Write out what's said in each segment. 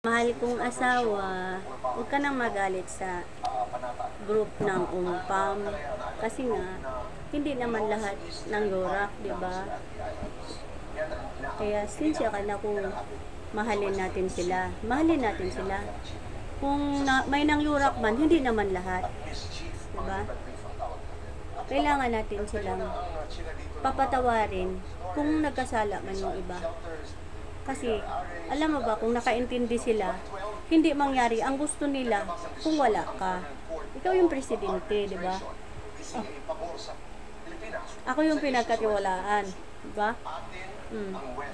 Mahal kong asawa, huwag ka nang magalit sa group ng Umpam. Kasi nga, hindi naman lahat ng Yorak, di ba? Kaya sinsya ka na kung mahalin natin sila. Mahalin natin sila. Kung may nang Yorak man, hindi naman lahat. Di ba? Kailangan natin silang papatawarin kung nagkasala man yung iba. Kasi, alam mo ba, kung nakaintindi sila, hindi mangyari ang gusto nila kung wala ka. Ikaw yung presidente, di ba? Oh. Ako yung pinagkatiwalaan, di ba?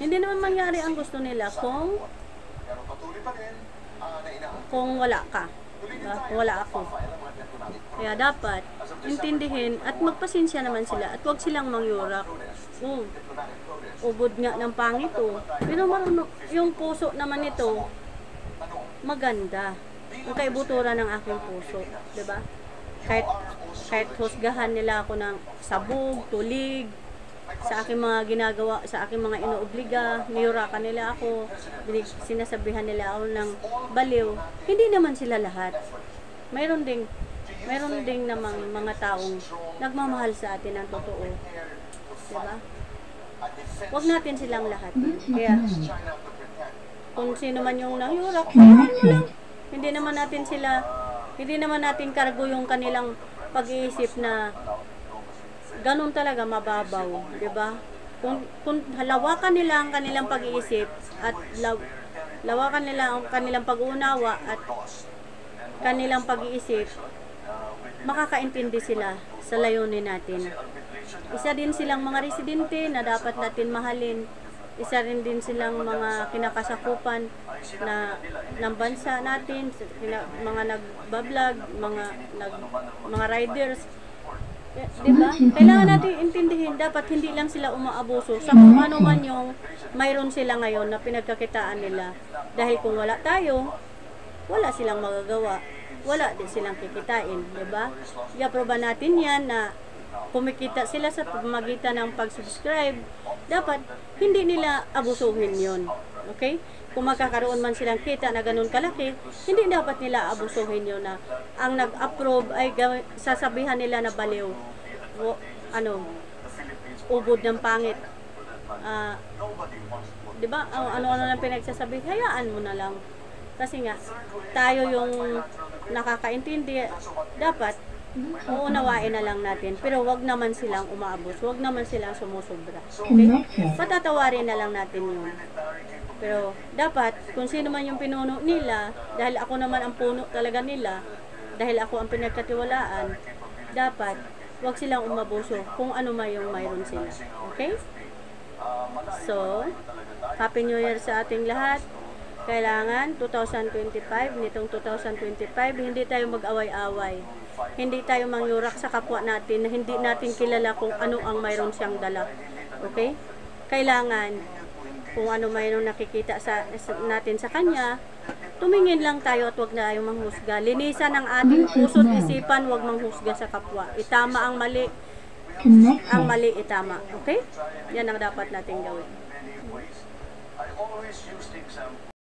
Hindi naman mangyari ang gusto nila kung wala ka. Diba? Kung wala ako. Kaya dapat intindihin at magpasensya naman sila at huwag silang mangyurak. Ubod nga ng pangit pero marunong yung puso naman nito maganda. Ang kaibuturan ng aking puso, 'di ba? Kahit husgahan nila ako ng sabog, tulig sa aking mga ginagawa, sa aking mga inuobliga, niyurakan nila ako, sinasabihan nila ako ng baliw. Hindi naman sila lahat. Mayroon ding namang mga taong nagmamahal sa atin ng totoo. 'Di ba? Huwag natin silang lahat. Kaya kung sino man yung nangyurak, hayaan mo lang. Hindi naman natin kargo yung kanilang pag-iisip na ganun talaga mababaw, 'di ba? Kung halawakan nila ang kanilang pag-iisip at lawakan nila ang kanilang pag-uunawa at kanilang pag-iisip, makakaintindi sila sa layunin natin. Isa din silang mga residente na dapat natin mahalin. Isa rin din silang mga kinakasakupan ng bansa natin, mga nagbablog, mga riders. Diba? Kailangan natin intindihin, dapat hindi lang sila umaabuso sa kung ano man yung mayroon sila ngayon na pinagkakitaan nila. Dahil kung wala tayo, wala silang magagawa. Wala din silang kikitain, diba? I-aproba natin yan na kumikita sila sa pamamagitan ng pag-subscribe. Dapat hindi nila abusuhin yon. Okay? Kung magkakaroon man silang kita na ganun kalaki, hindi dapat nila abusuhin yon na ang nag-approve ay sasabihan nila na baliw. Ubod ng pangit. Diba? Ano-ano lang pinagsasabi, hayaan mo na lang. Kasi nga, tayo yung nakakaintindi, dapat uunawain na lang natin. Pero wag naman silang umaabos, wag naman silang sumusobra. Okay? Patatawarin na lang natin yun. Pero dapat, kung sino man yung pinuno nila, dahil ako naman ang puno talaga nila, dahil ako ang pinagkatiwalaan, dapat wag silang umabuso kung ano man yung mayroon sila. Okay? So, Happy New Year sa ating lahat. Kailangan 2025, nitong 2025, hindi tayo mag-away-away. Hindi tayo mangyurak sa kapwa natin na hindi natin kilala kung ano ang mayroon siyang dala. Okay? Kailangan, kung ano mayroon nakikita natin sa kanya, tumingin lang tayo at wag na tayo manghusga. Linisan ang ating puso't isipan, wag manghusga sa kapwa. Itama ang mali. Ang mali itama. Okay? Yan ang dapat nating gawin.